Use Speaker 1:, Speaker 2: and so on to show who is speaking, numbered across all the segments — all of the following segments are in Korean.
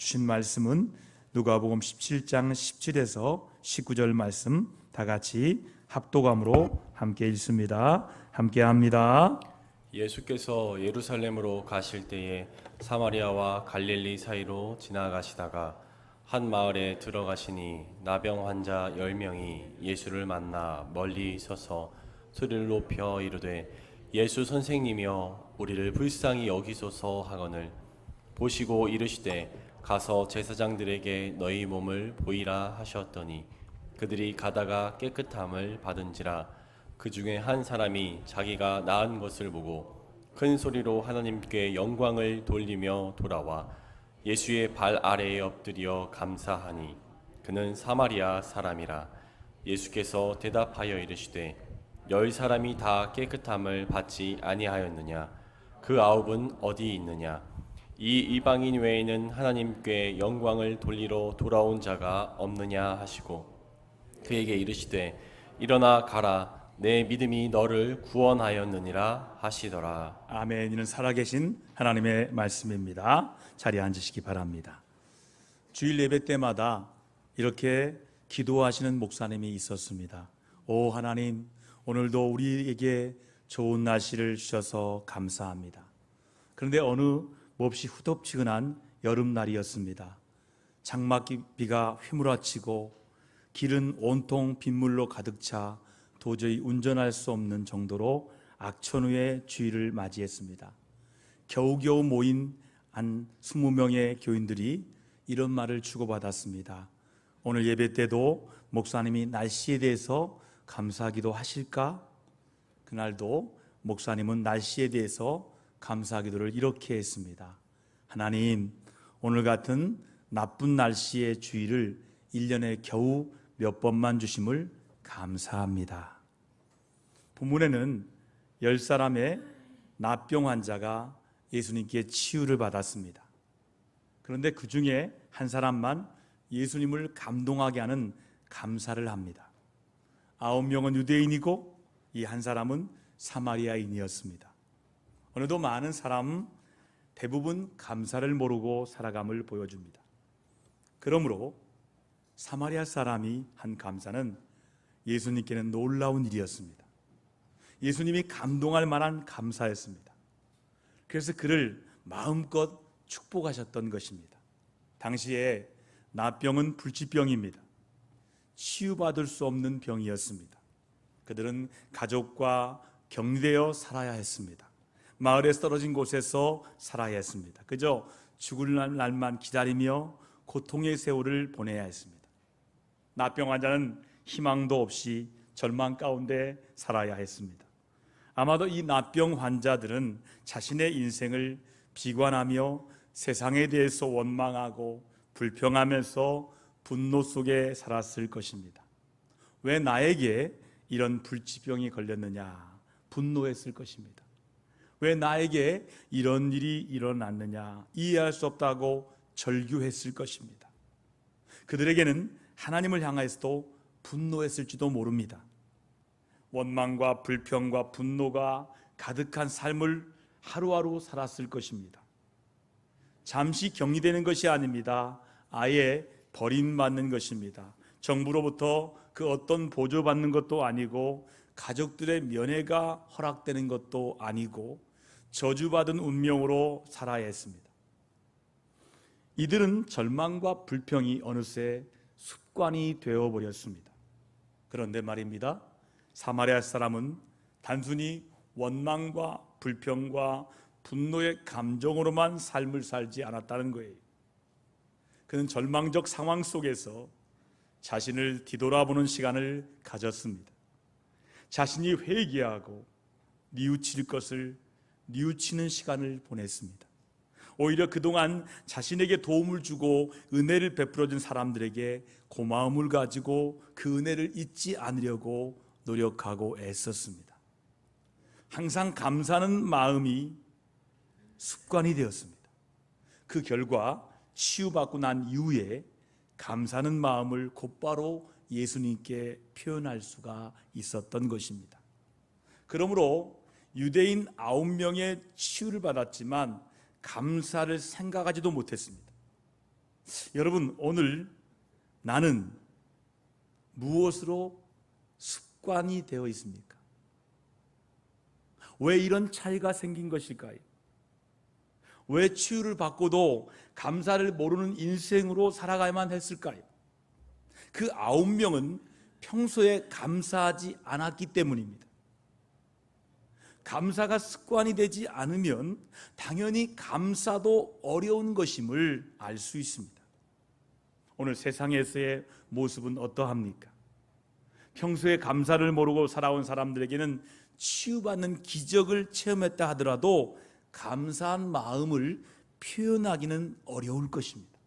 Speaker 1: 주신 말씀은 누가복음 17장 17에서 19절 말씀 다 같이 합독함으로 함께 읽습니다. 함께 합니다.
Speaker 2: 예수께서 예루살렘으로 가실 때에 사마리아와 갈릴리 사이로 지나가시다가 한 마을에 들어가시니 나병 환자 10명이 예수를 만나 멀리 서서 소리를 높여 이르되 예수 선생님이여 우리를 불쌍히 여기소서 하거늘 보시고 이르시되 가서 제사장들에게 너희 몸을 보이라 하셨더니 그들이 가다가 깨끗함을 받은지라. 그 중에 한 사람이 자기가 나은 것을 보고 큰 소리로 하나님께 영광을 돌리며 돌아와 예수의 발 아래에 엎드려 감사하니 그는 사마리아 사람이라. 예수께서 대답하여 이르시되 10사람이 다 깨끗함을 받지 아니하였느냐? 그 9은 어디 있느냐? 이 이방인 외에는 하나님께 영광을 돌리러 돌아온 자가 없느냐 하시고 그에게 이르시되 일어나 가라 내 믿음이 너를 구원하였느니라 하시더라.
Speaker 1: 아멘. 이는 살아계신 하나님의 말씀입니다. 자리에 앉으시기 바랍니다. 주일 예배 때마다 이렇게 기도하시는 목사님이 있었습니다. 오 하나님, 오늘도 우리에게 좋은 날씨를 주셔서 감사합니다. 그런데 어느 몹시 후덥지근한 여름날이었습니다. 장막비가 휘몰아치고 길은 온통 빗물로 가득 차 도저히 운전할 수 없는 정도로 악천후의 주일을 맞이했습니다. 겨우겨우 모인 한 20명의 교인들이 이런 말을 주고받았습니다. 오늘 예배 때도 목사님이 날씨에 대해서 감사하기도 하실까? 그날도 목사님은 날씨에 대해서 감사기도를 이렇게 했습니다. 하나님, 오늘 같은 나쁜 날씨의 주일을 1년에 겨우 몇 번만 주심을 감사합니다. 본문에는 10사람의 나병 환자가 예수님께 치유를 받았습니다. 그런데 그 중에 한 사람만 예수님을 감동하게 하는 감사를 합니다. 9명은 유대인이고 이 한 사람은 사마리아인이었습니다. 오늘도 많은 사람은 대부분 감사를 모르고 살아감을 보여줍니다. 그러므로 사마리아 사람이 한 감사는 예수님께는 놀라운 일이었습니다. 예수님이 감동할 만한 감사였습니다. 그래서 그를 마음껏 축복하셨던 것입니다. 당시에 나병은 불치병입니다. 치유받을 수 없는 병이었습니다. 그들은 가족과 격리되어 살아야 했습니다. 마을에 떨어진 곳에서 살아야 했습니다. 그저 죽을 날만 기다리며 고통의 세월을 보내야 했습니다. 나병 환자는 희망도 없이 절망 가운데 살아야 했습니다. 아마도 이 나병 환자들은 자신의 인생을 비관하며 세상에 대해서 원망하고 불평하면서 분노 속에 살았을 것입니다. 왜 나에게 이런 불치병이 걸렸느냐? 분노했을 것입니다. 왜 나에게 이런 일이 일어났느냐? 이해할 수 없다고 절규했을 것입니다. 그들에게는 하나님을 향해서도 분노했을지도 모릅니다. 원망과 불평과 분노가 가득한 삶을 하루하루 살았을 것입니다. 잠시 격리되는 것이 아닙니다. 아예 버림받는 것입니다. 정부로부터 그 어떤 보조받는 것도 아니고 가족들의 면회가 허락되는 것도 아니고 저주받은 운명으로 살아야 했습니다. 이들은 절망과 불평이 어느새 습관이 되어버렸습니다. 그런데 말입니다, 사마리아 사람은 단순히 원망과 불평과 분노의 감정으로만 삶을 살지 않았다는 거예요. 그는 절망적 상황 속에서 자신을 뒤돌아보는 시간을 가졌습니다. 자신이 회개하고 뉘우칠 것을 뉘우치는 시간을 보냈습니다. 오히려 그동안 자신에게 도움을 주고 은혜를 베풀어준 사람들에게 고마움을 가지고 그 은혜를 잊지 않으려고 노력하고 애썼습니다. 항상 감사하는 마음이 습관이 되었습니다. 그 결과 치유받고 난 이후에 감사하는 마음을 곧바로 예수님께 표현할 수가 있었던 것입니다. 그러므로 유대인 9명의 치유를 받았지만 감사를 생각하지도 못했습니다. 여러분, 오늘 나는 무엇으로 습관이 되어 있습니까? 왜 이런 차이가 생긴 것일까요? 왜 치유를 받고도 감사를 모르는 인생으로 살아가야만 했을까요? 그 9명은 평소에 감사하지 않았기 때문입니다. 감사가 습관이 되지 않으면 당연히 감사도 어려운 것임을 알 수 있습니다. 오늘 세상에서의 모습은 어떠합니까? 평소에 감사를 모르고 살아온 사람들에게는 치유받는 기적을 체험했다 하더라도 감사한 마음을 표현하기는 어려울 것입니다.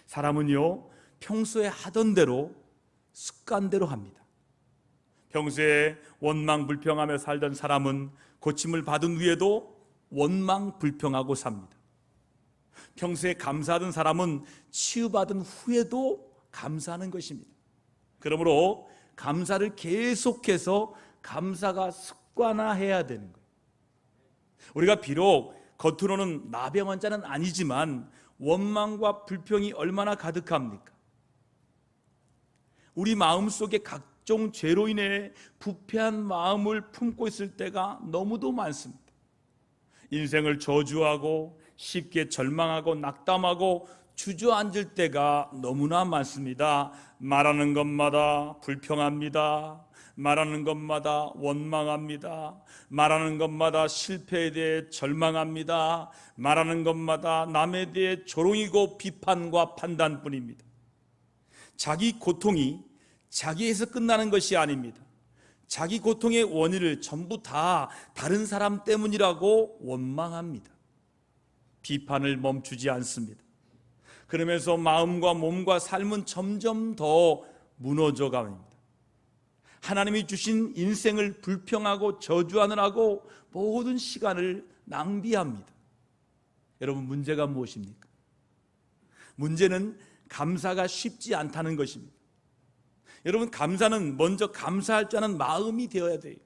Speaker 1: 사람은요, 평소에 하던 대로 습관대로 합니다. 평소에 원망불평하며 살던 사람은 고침을 받은 후에도 원망불평하고 삽니다. 평소에 감사하던 사람은 치유받은 후에도 감사하는 것입니다. 그러므로 감사를 계속해서 감사가 습관화해야 되는 거예요. 우리가 비록 겉으로는 나병 환자는 아니지만 원망과 불평이 얼마나 가득합니까? 우리 마음속에 각종 죄로 인해 부패한 마음을 품고 있을 때가 너무도 많습니다. 인생을 저주하고 쉽게 절망하고 낙담하고 주저앉을 때가 너무나 많습니다. 말하는 것마다 불평합니다. 말하는 것마다 원망합니다. 말하는 것마다 실패에 대해 절망합니다. 말하는 것마다 남에 대해 조롱이고 비판과 판단뿐입니다. 자기 고통이 자기에서 끝나는 것이 아닙니다. 자기 고통의 원인을 전부 다 다른 사람 때문이라고 원망합니다. 비판을 멈추지 않습니다. 그러면서 마음과 몸과 삶은 점점 더 무너져 갑니다. 하나님이 주신 인생을 불평하고 저주하느라고 모든 시간을 낭비합니다. 여러분, 문제가 무엇입니까? 문제는 감사가 쉽지 않다는 것입니다. 여러분, 감사는 먼저 감사할 줄 아는 마음이 되어야 돼요.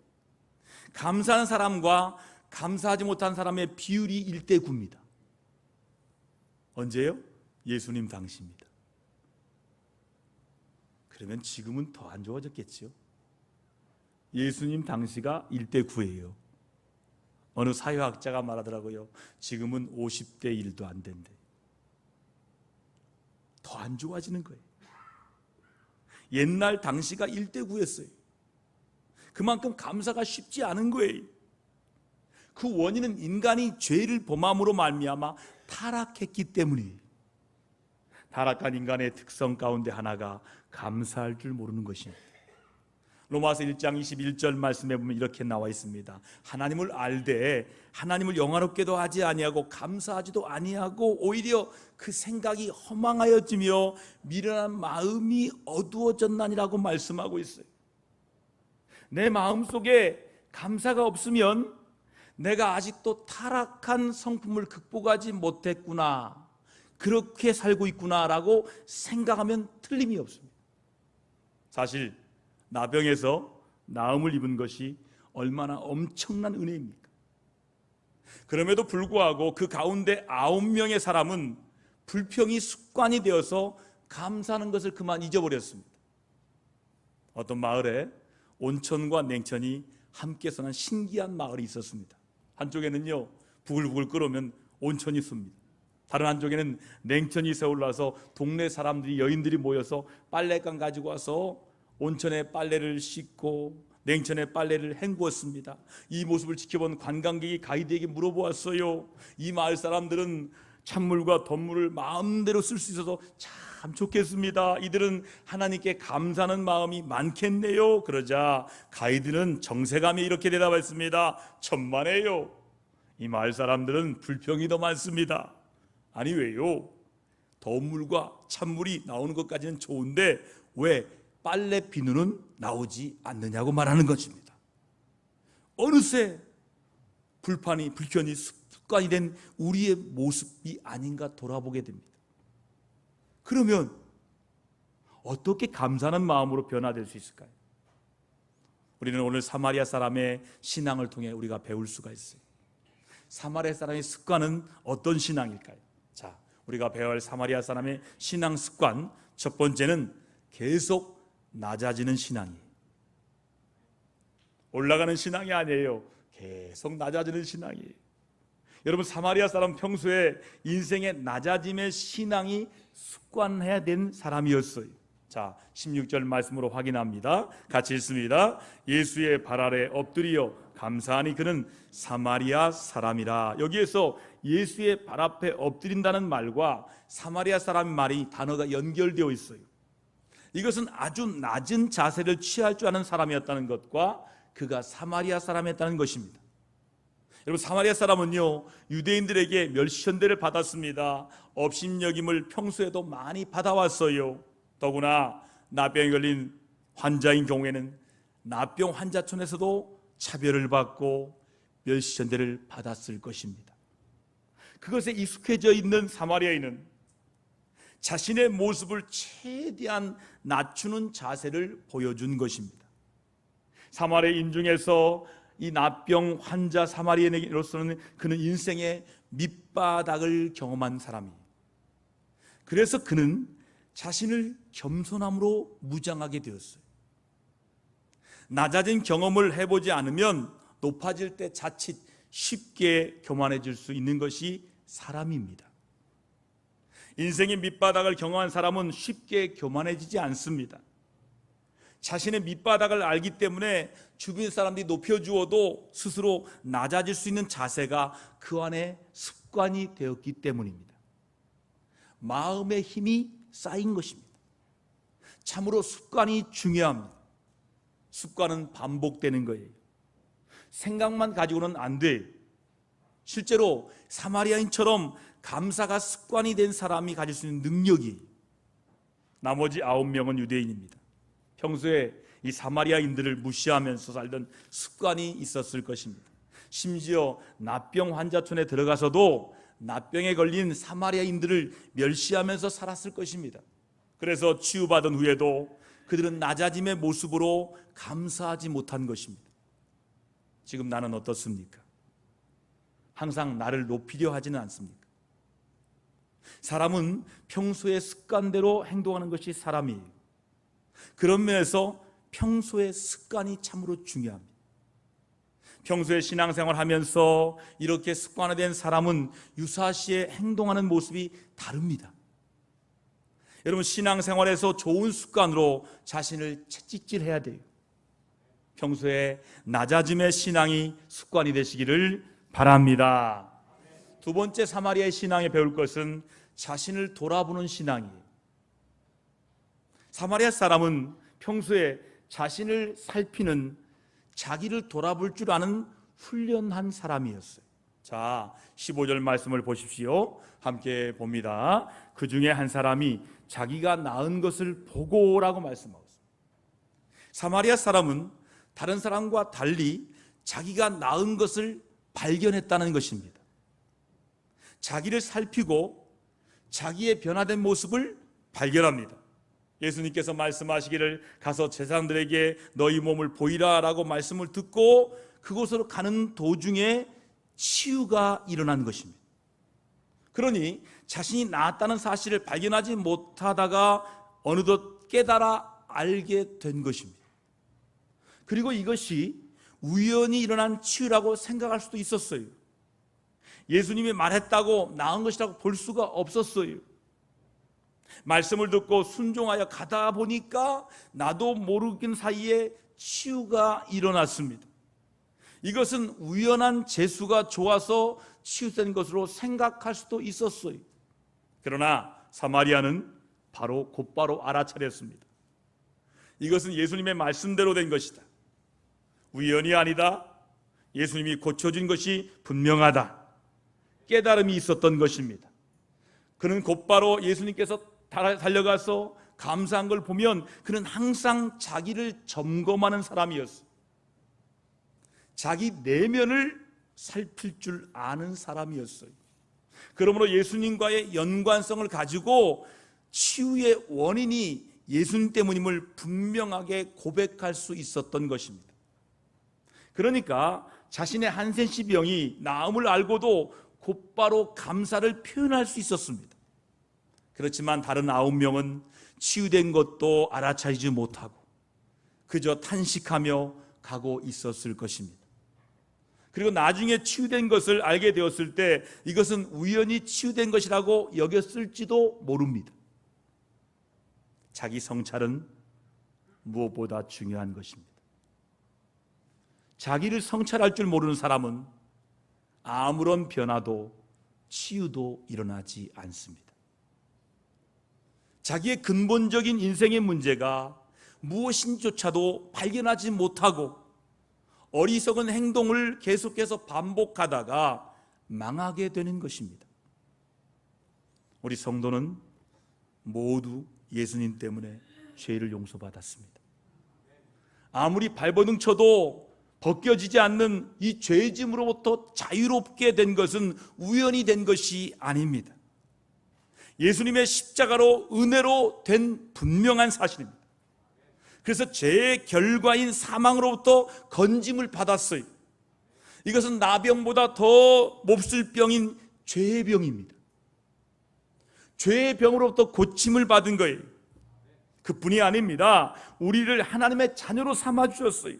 Speaker 1: 감사하는 사람과 감사하지 못한 사람의 비율이 1대9입니다. 언제요? 예수님 당시입니다. 그러면 지금은 더 안 좋아졌겠죠? 예수님 당시가 1대9예요. 어느 사회학자가 말하더라고요. 지금은 50대 1도 안 된대. 더 안 좋아지는 거예요. 옛날 당시가 1대9였어요. 그만큼 감사가 쉽지 않은 거예요. 그 원인은 인간이 죄를 범함으로 말미암아 타락했기 때문이에요. 타락한 인간의 특성 가운데 하나가 감사할 줄 모르는 것입니다. 로마서 1장 21절 말씀에 보면 이렇게 나와 있습니다. 하나님을 알되 하나님을 영화롭게도 하지 아니하고 감사하지도 아니하고 오히려 그 생각이 허망하여지며 미련한 마음이 어두워졌나니라고 말씀하고 있어요. 내 마음속에 감사가 없으면 내가 아직도 타락한 성품을 극복하지 못했구나, 그렇게 살고 있구나라고 생각하면 틀림이 없습니다. 사실 나병에서 나음을 입은 것이 얼마나 엄청난 은혜입니까? 그럼에도 불구하고 그 가운데 9명의 사람은 불평이 습관이 되어서 감사하는 것을 그만 잊어버렸습니다. 어떤 마을에 온천과 냉천이 함께 서는 신기한 마을이 있었습니다. 한쪽에는요, 부글부글 끓으면 온천이 씁니다. 다른 한쪽에는 냉천이 세올라서 동네 사람들이, 여인들이 모여서 빨래감 가지고 와서 온천에 빨래를 씻고 냉천에 빨래를 헹구었습니다. 이 모습을 지켜본 관광객이 가이드에게 물어보았어요. 이 마을 사람들은 찬물과 덧물을 마음대로 쓸 수 있어서 참 좋겠습니다. 이들은 하나님께 감사하는 마음이 많겠네요. 그러자 가이드는 정색하며 이렇게 대답했습니다. 천만에요. 이 마을 사람들은 불평이 더 많습니다. 아니 왜요? 더운 물과 찬물이 나오는 것까지는 좋은데 왜 빨래 비누는 나오지 않느냐고 말하는 것입니다. 어느새 불편이 습관이 된 우리의 모습이 아닌가 돌아보게 됩니다. 그러면 어떻게 감사하는 마음으로 변화될 수 있을까요? 우리는 오늘 사마리아 사람의 신앙을 통해 우리가 배울 수가 있어요. 사마리아 사람의 습관은 어떤 신앙일까요? 자, 우리가 배워야 할 사마리아 사람의 신앙 습관, 첫 번째는 계속 낮아지는 신앙이에요. 올라가는 신앙이 아니에요. 계속 낮아지는 신앙이에요. 여러분, 사마리아 사람 평소에 인생의 낮아짐의 신앙이 습관해야 된 사람이었어요. 자, 16절 말씀으로 확인합니다. 같이 읽습니다. 예수의 발 아래 엎드리어 감사하니 그는 사마리아 사람이라. 여기에서 예수의 발 앞에 엎드린다는 말과 사마리아 사람 말이 단어가 연결되어 있어요. 이것은 아주 낮은 자세를 취할 줄 아는 사람이었다는 것과 그가 사마리아 사람이었다는 것입니다. 여러분, 사마리아 사람은요, 유대인들에게 멸시천대를 받았습니다. 업신여김을 평소에도 많이 받아왔어요. 더구나 나병에 걸린 환자인 경우에는 나병 환자촌에서도 차별을 받고 멸시천대를 받았을 것입니다. 그것에 익숙해져 있는 사마리아인은 자신의 모습을 최대한 낮추는 자세를 보여준 것입니다. 사마리아인 중에서 이 나병 환자 사마리아인으로서는 그는 인생의 밑바닥을 경험한 사람이에요. 그래서 그는 자신을 겸손함으로 무장하게 되었어요. 낮아진 경험을 해보지 않으면 높아질 때 자칫 쉽게 교만해질 수 있는 것이 사람입니다. 인생의 밑바닥을 경험한 사람은 쉽게 교만해지지 않습니다. 자신의 밑바닥을 알기 때문에 주변 사람들이 높여주어도 스스로 낮아질 수 있는 자세가 그 안에 습관이 되었기 때문입니다. 마음의 힘이 쌓인 것입니다. 참으로 습관이 중요합니다. 습관은 반복되는 거예요. 생각만 가지고는 안 돼요. 실제로 사마리아인처럼 감사가 습관이 된 사람이 가질 수 있는 능력이, 나머지 9명은 유대인입니다. 평소에 이 사마리아인들을 무시하면서 살던 습관이 있었을 것입니다. 심지어 나병 환자촌에 들어가서도 나병에 걸린 사마리아인들을 멸시하면서 살았을 것입니다. 그래서 치유받은 후에도 그들은 낮아짐의 모습으로 감사하지 못한 것입니다. 지금 나는 어떻습니까? 항상 나를 높이려 하지는 않습니까? 사람은 평소의 습관대로 행동하는 것이 사람이에요. 그런 면에서 평소의 습관이 참으로 중요합니다. 평소에 신앙생활 하면서 이렇게 습관화된 사람은 유사시에 행동하는 모습이 다릅니다. 여러분, 신앙생활에서 좋은 습관으로 자신을 채찍질해야 돼요. 평소에 낮아짐의 신앙이 습관이 되시기를 바랍니다. 두 번째 사마리아의 신앙에 배울 것은 자신을 돌아보는 신앙이에요. 사마리아 사람은 평소에 자신을 살피는, 자기를 돌아볼 줄 아는 훈련한 사람이었어요. 자, 15절 말씀을 보십시오. 함께 봅니다. 그 중에 한 사람이 자기가 낳은 것을 보고라고 말씀하고 있습니다. 사마리아 사람은 다른 사람과 달리 자기가 낳은 것을 발견했다는 것입니다. 자기를 살피고 자기의 변화된 모습을 발견합니다. 예수님께서 말씀하시기를 가서 제사장들에게 너희 몸을 보이라 라고 말씀을 듣고 그곳으로 가는 도중에 치유가 일어난 것입니다. 그러니 자신이 나았다는 사실을 발견하지 못하다가 어느덧 깨달아 알게 된 것입니다. 그리고 이것이 우연히 일어난 치유라고 생각할 수도 있었어요. 예수님이 말했다고 나은 것이라고 볼 수가 없었어요. 말씀을 듣고 순종하여 가다 보니까 나도 모르긴 사이에 치유가 일어났습니다. 이것은 우연한 재수가 좋아서 치유된 것으로 생각할 수도 있었어요. 그러나 사마리아는 곧바로 알아차렸습니다. 이것은 예수님의 말씀대로 된 것이다. 우연이 아니다. 예수님이 고쳐준 것이 분명하다. 깨달음이 있었던 것입니다. 그는 곧바로 예수님께서 달려가서 감사한 걸 보면 그는 항상 자기를 점검하는 사람이었어요. 자기 내면을 살필 줄 아는 사람이었어요. 그러므로 예수님과의 연관성을 가지고 치유의 원인이 예수님 때문임을 분명하게 고백할 수 있었던 것입니다. 그러니까 자신의 한센시 병이 나음을 알고도 곧바로 감사를 표현할 수 있었습니다. 그렇지만 다른 9명은 치유된 것도 알아차리지 못하고 그저 탄식하며 가고 있었을 것입니다. 그리고 나중에 치유된 것을 알게 되었을 때 이것은 우연히 치유된 것이라고 여겼을지도 모릅니다. 자기 성찰은 무엇보다 중요한 것입니다. 자기를 성찰할 줄 모르는 사람은 아무런 변화도 치유도 일어나지 않습니다. 자기의 근본적인 인생의 문제가 무엇인지조차도 발견하지 못하고 어리석은 행동을 계속해서 반복하다가 망하게 되는 것입니다. 우리 성도는 모두 예수님 때문에 죄를 용서받았습니다. 아무리 발버둥 쳐도 벗겨지지 않는 이 죄짐으로부터 자유롭게 된 것은 우연히 된 것이 아닙니다. 예수님의 십자가로 은혜로 된 분명한 사실입니다. 그래서 죄의 결과인 사망으로부터 건짐을 받았어요. 이것은 나병보다 더 몹쓸 병인 죄의 병입니다. 죄의 병으로부터 고침을 받은 거예요. 그뿐이 아닙니다. 우리를 하나님의 자녀로 삼아주셨어요.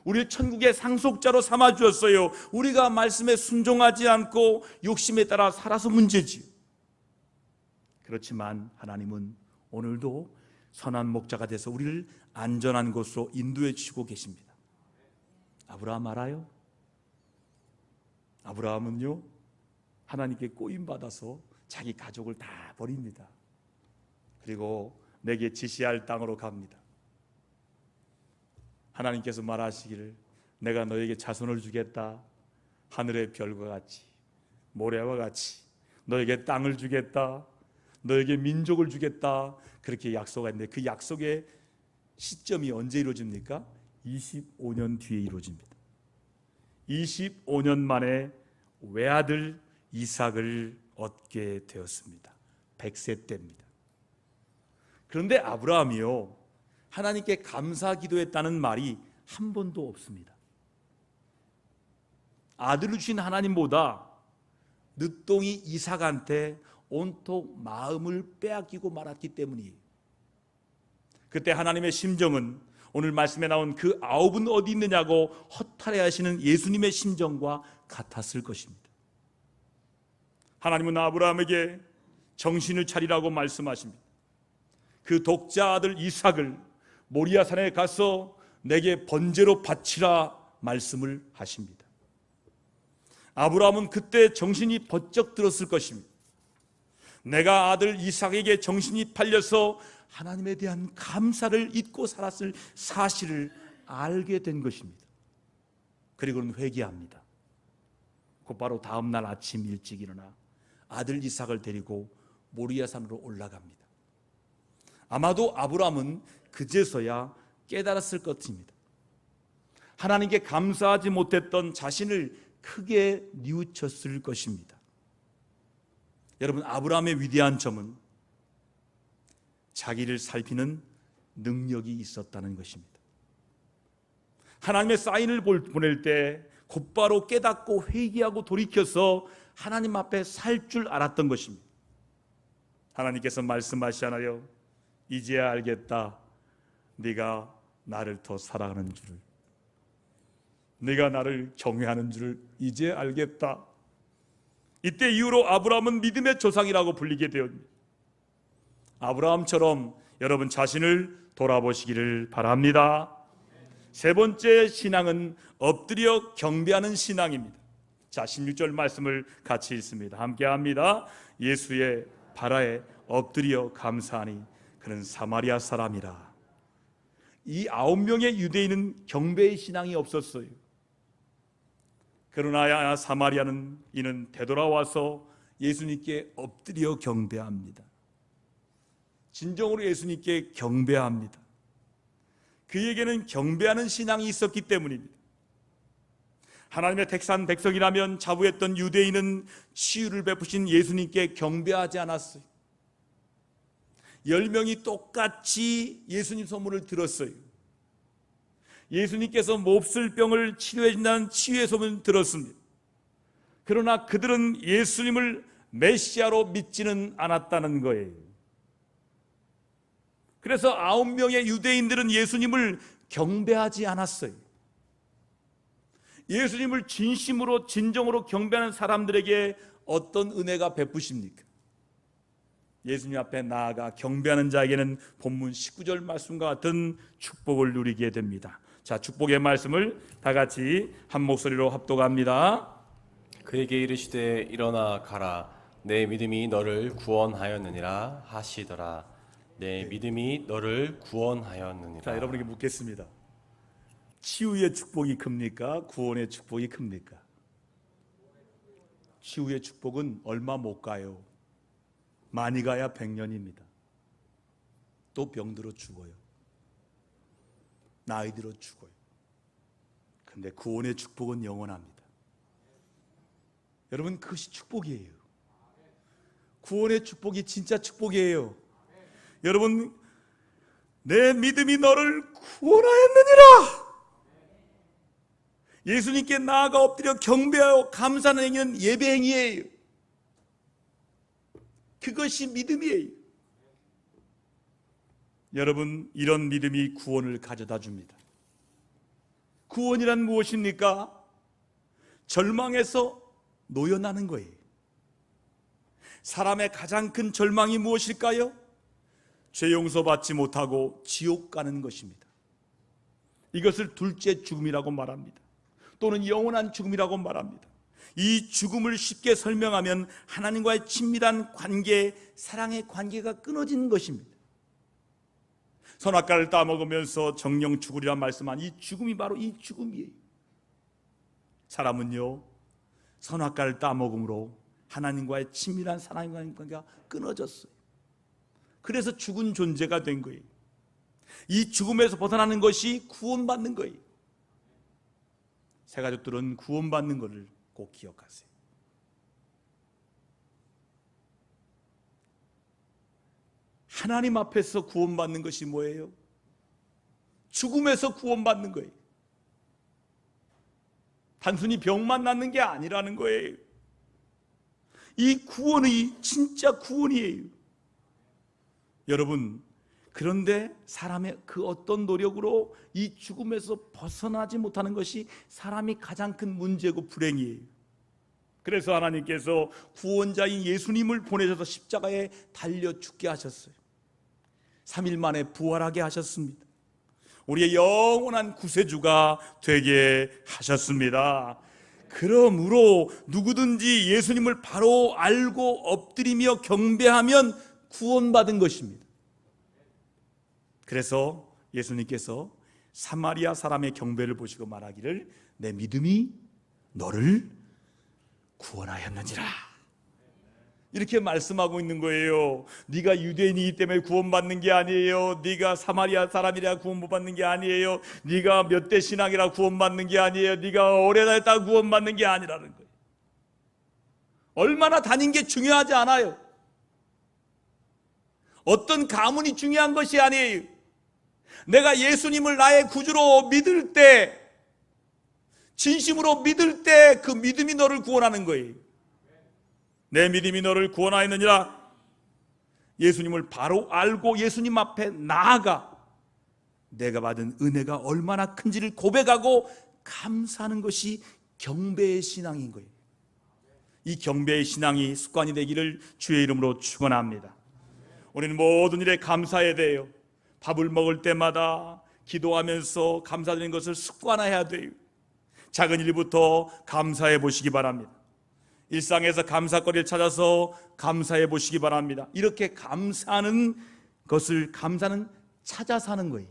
Speaker 1: 우리를 천국의 상속자로 삼아주셨어요. 우리가 말씀에 순종하지 않고 욕심에 따라 살아서 문제지요. 그렇지만 하나님은 오늘도 선한 목자가 돼서 우리를 안전한 곳으로 인도해 주시고 계십니다. 아브라함 알아요? 아브라함은요, 하나님께 꼬임받아서 자기 가족을 다 버립니다. 그리고 내게 지시할 땅으로 갑니다. 하나님께서 말하시기를 내가 너에게 자손을 주겠다. 하늘의 별과 같이 모래와 같이 너에게 땅을 주겠다. 너에게 민족을 주겠다. 그렇게 약속했는데 그 약속의 시점이 언제 이루어집니까? 25년 뒤에 이루어집니다. 25년 만에 외아들 이삭을 얻게 되었습니다. 100세 때입니다. 그런데 아브라함이요, 하나님께 감사 기도했다는 말이 한 번도 없습니다. 아들을 주신 하나님보다 늦둥이 이삭한테 온통 마음을 빼앗기고 말았기 때문이에요. 그때 하나님의 심정은 오늘 말씀에 나온 그 9은 어디 있느냐고 허탈해하시는 예수님의 심정과 같았을 것입니다. 하나님은 아브라함에게 정신을 차리라고 말씀하십니다. 그 독자 아들 이삭을 모리아산에 가서 내게 번제로 바치라 말씀을 하십니다. 아브라함은 그때 정신이 번쩍 들었을 것입니다. 내가 아들 이삭에게 정신이 팔려서 하나님에 대한 감사를 잊고 살았을 사실을 알게 된 것입니다. 그리고는 회개합니다. 곧바로 다음 날 아침 일찍 일어나 아들 이삭을 데리고 모리아산으로 올라갑니다. 아마도 아브라함은 그제서야 깨달았을 것입니다. 하나님께 감사하지 못했던 자신을 크게 뉘우쳤을 것입니다. 여러분, 아브라함의 위대한 점은 자기를 살피는 능력이 있었다는 것입니다. 하나님의 사인을 보낼 때 곧바로 깨닫고 회개하고 돌이켜서 하나님 앞에 살 줄 알았던 것입니다. 하나님께서 말씀하시잖아요. 이제야 알겠다. 네가 나를 더 사랑하는 줄을, 네가 나를 경외하는 줄을 이제 알겠다. 이때 이후로 아브라함은 믿음의 조상이라고 불리게 되었습니다. 아브라함처럼 여러분 자신을 돌아보시기를 바랍니다. 세 번째 신앙은 엎드려 경배하는 신앙입니다. 자, 16절 말씀을 같이 읽습니다. 함께 합니다. 예수의 발아에 엎드려 감사하니 그는 사마리아 사람이라. 이 9명의 유대인은 경배의 신앙이 없었어요. 그러나 사마리아는 이는 되돌아와서 예수님께 엎드려 경배합니다. 진정으로 예수님께 경배합니다. 그에게는 경배하는 신앙이 있었기 때문입니다. 하나님의 택한 백성이라면 자부했던 유대인은 치유를 베푸신 예수님께 경배하지 않았어요. 10명이 똑같이 예수님 소문을 들었어요. 예수님께서 몹쓸 병을 치료해 준다는 치유의 소문을 들었습니다. 그러나 그들은 예수님을 메시아로 믿지는 않았다는 거예요. 그래서 9명의 유대인들은 예수님을 경배하지 않았어요. 예수님을 진심으로 진정으로 경배하는 사람들에게 어떤 은혜가 베푸십니까? 예수님 앞에 나아가 경배하는 자에게는 본문 19절 말씀과 같은 축복을 누리게 됩니다. 자, 축복의 말씀을 다 같이 한 목소리로 합독합니다.
Speaker 2: 그에게 이르시되 일어나 가라 내 믿음이 너를 구원하였느니라 하시더라. 내 믿음이 너를 구원하였느니라.
Speaker 1: 자, 여러분에게 묻겠습니다. 치유의 축복이 큽니까? 구원의 축복이 큽니까? 치유의 축복은 얼마 못 가요. 많이 가야 100년입니다. 또 병들어 죽어요. 나이 들어 죽어요. 근데 구원의 축복은 영원합니다. 여러분, 그것이 축복이에요. 구원의 축복이 진짜 축복이에요. 여러분, 내 믿음이 너를 구원하였느니라. 예수님께 나아가 엎드려 경배하여 감사하는 행위는 예배 행위예요. 그것이 믿음이에요. 여러분, 이런 믿음이 구원을 가져다 줍니다. 구원이란 무엇입니까? 절망에서 놓여나는 거예요. 사람의 가장 큰 절망이 무엇일까요? 죄 용서받지 못하고 지옥 가는 것입니다. 이것을 둘째 죽음이라고 말합니다. 또는 영원한 죽음이라고 말합니다. 이 죽음을 쉽게 설명하면 하나님과의 친밀한 관계, 사랑의 관계가 끊어지는 것입니다. 선악과를 따먹으면서 정령 죽으리라 말씀한 이 죽음이 바로 이 죽음이에요. 사람은요, 선악과를 따먹음으로 하나님과의 친밀한 사랑의 관계가 끊어졌어요. 그래서 죽은 존재가 된 거예요. 이 죽음에서 벗어나는 것이 구원받는 거예요. 새 가족들은 구원받는 것을 꼭 기억하세요. 하나님 앞에서 구원받는 것이 뭐예요? 죽음에서 구원받는 거예요. 단순히 병만 낫는 게 아니라는 거예요. 이 구원이 진짜 구원이에요. 여러분, 그런데 사람의 그 어떤 노력으로 이 죽음에서 벗어나지 못하는 것이 사람이 가장 큰 문제고 불행이에요. 그래서 하나님께서 구원자인 예수님을 보내셔서 십자가에 달려 죽게 하셨어요. 3일 만에 부활하게 하셨습니다. 우리의 영원한 구세주가 되게 하셨습니다. 그러므로 누구든지 예수님을 바로 알고 엎드리며 경배하면 구원받은 것입니다. 그래서 예수님께서 사마리아 사람의 경배를 보시고 말하기를 내 믿음이 너를 구원하였느니라, 이렇게 말씀하고 있는 거예요. 네가 유대인이기 때문에 구원받는 게 아니에요. 네가 사마리아 사람이라 구원 못 받는 게 아니에요. 네가 몇 대 신앙이라 구원받는 게 아니에요. 네가 오래 다녔다고 구원받는 게 아니라는 거예요. 얼마나 다닌 게 중요하지 않아요. 어떤 가문이 중요한 것이 아니에요. 내가 예수님을 나의 구주로 믿을 때, 진심으로 믿을 때 그 믿음이 너를 구원하는 거예요. 내 믿음이 너를 구원하였느니라. 예수님을 바로 알고 예수님 앞에 나아가 내가 받은 은혜가 얼마나 큰지를 고백하고 감사하는 것이 경배의 신앙인 거예요. 이 경배의 신앙이 습관이 되기를 주의 이름으로 축원합니다. 우리는 모든 일에 감사해야 돼요. 밥을 먹을 때마다 기도하면서 감사드리는 것을 습관화해야 돼요. 작은 일부터 감사해 보시기 바랍니다. 일상에서 감사거리를 찾아서 감사해 보시기 바랍니다. 이렇게 감사하는 것을, 감사는 찾아 사는 거예요.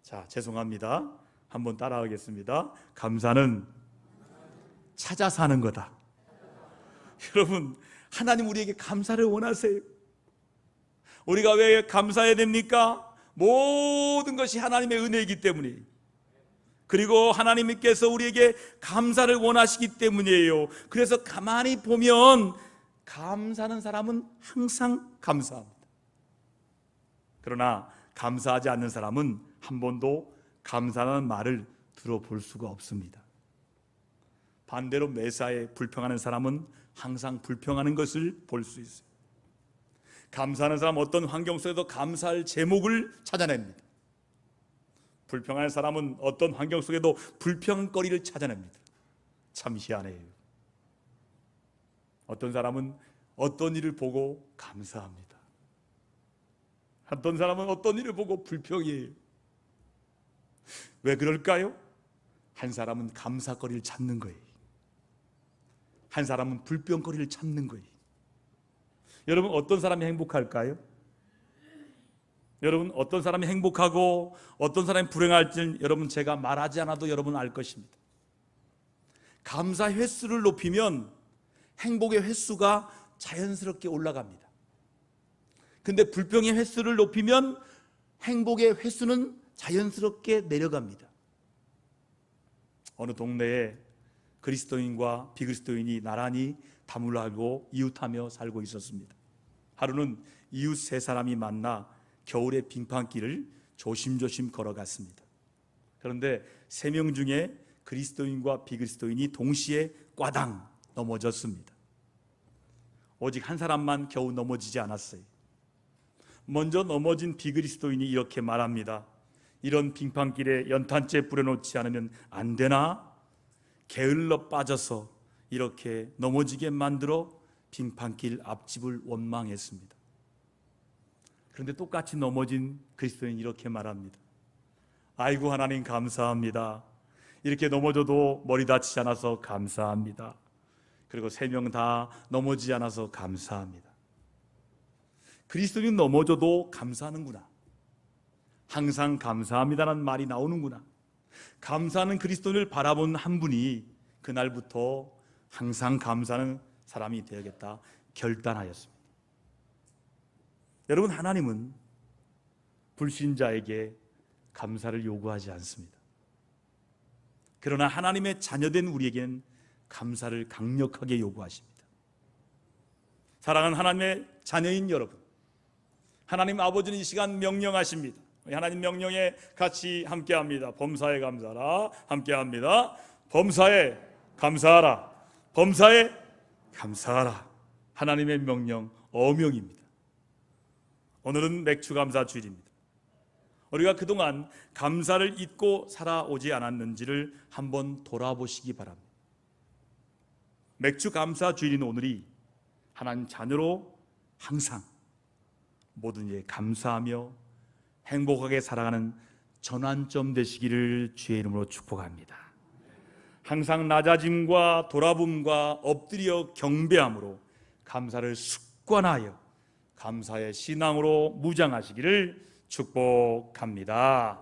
Speaker 1: 자, 죄송합니다. 한번 따라하겠습니다. 감사는 찾아 사는 거다. 여러분, 하나님 우리에게 감사를 원하세요. 우리가 왜 감사해야 됩니까? 모든 것이 하나님의 은혜이기 때문이에요. 그리고 하나님께서 우리에게 감사를 원하시기 때문이에요. 그래서 가만히 보면 감사하는 사람은 항상 감사합니다. 그러나 감사하지 않는 사람은 한 번도 감사하는 말을 들어볼 수가 없습니다. 반대로 매사에 불평하는 사람은 항상 불평하는 것을 볼 수 있어요. 감사하는 사람 어떤 환경 속에도 감사할 제목을 찾아냅니다. 불평하는 사람은 어떤 환경 속에도 불평거리를 찾아냅니다. 참 희한해요. 어떤 사람은 어떤 일을 보고 감사합니다. 어떤 사람은 어떤 일을 보고 불평이에요. 왜 그럴까요? 한 사람은 감사거리를 찾는 거예요. 한 사람은 불평거리를 찾는 거예요. 여러분, 어떤 사람이 행복할까요? 여러분, 어떤 사람이 행복하고 어떤 사람이 불행할지는 여러분 제가 말하지 않아도 여러분 알 것입니다. 감사 횟수를 높이면 행복의 횟수가 자연스럽게 올라갑니다. 근데 불평의 횟수를 높이면 행복의 횟수는 자연스럽게 내려갑니다. 어느 동네에 그리스도인과 비그리스도인이 나란히 다물고 이웃하며 살고 있었습니다. 하루는 이웃 세 사람이 만나 겨울의 빙판길을 조심조심 걸어갔습니다. 그런데 세 명 중에 그리스도인과 비그리스도인이 동시에 꽈당 넘어졌습니다. 오직 한 사람만 겨우 넘어지지 않았어요. 먼저 넘어진 비그리스도인이 이렇게 말합니다. 이런 빙판길에 연탄재 뿌려놓지 않으면 안 되나? 게을러 빠져서 이렇게 넘어지게 만들어 빙판길 앞집을 원망했습니다. 그런데 똑같이 넘어진 그리스도인이 이렇게 말합니다. 아이고 하나님 감사합니다. 이렇게 넘어져도 머리 다치지 않아서 감사합니다. 그리고 세 명 다 넘어지지 않아서 감사합니다. 그리스도인 넘어져도 감사하는구나. 항상 감사합니다라는 말이 나오는구나. 감사하는 그리스도인을 바라본 한 분이 그날부터 항상 감사하는 사람이 되어야겠다 결단하였습니다. 여러분, 하나님은 불신자에게 감사를 요구하지 않습니다. 그러나 하나님의 자녀된 우리에게는 감사를 강력하게 요구하십니다. 사랑하는 하나님의 자녀인 여러분, 하나님 아버지는 이 시간 명령하십니다. 하나님 명령에 같이 함께합니다. 범사에 감사하라. 함께합니다. 범사에 감사하라. 범사에 감사하라. 하나님의 명령, 어명입니다. 오늘은 맥주감사 주일입니다. 우리가 그동안 감사를 잊고 살아오지 않았는지를 한번 돌아보시기 바랍니다. 맥주감사 주일인 오늘이 하나님 자녀로 항상 모든 일에 감사하며 행복하게 살아가는 전환점 되시기를 주의 이름으로 축복합니다. 항상 낮아짐과 돌아봄과 엎드려 경배함으로 감사를 습관하여 감사의 신앙으로 무장하시기를 축복합니다.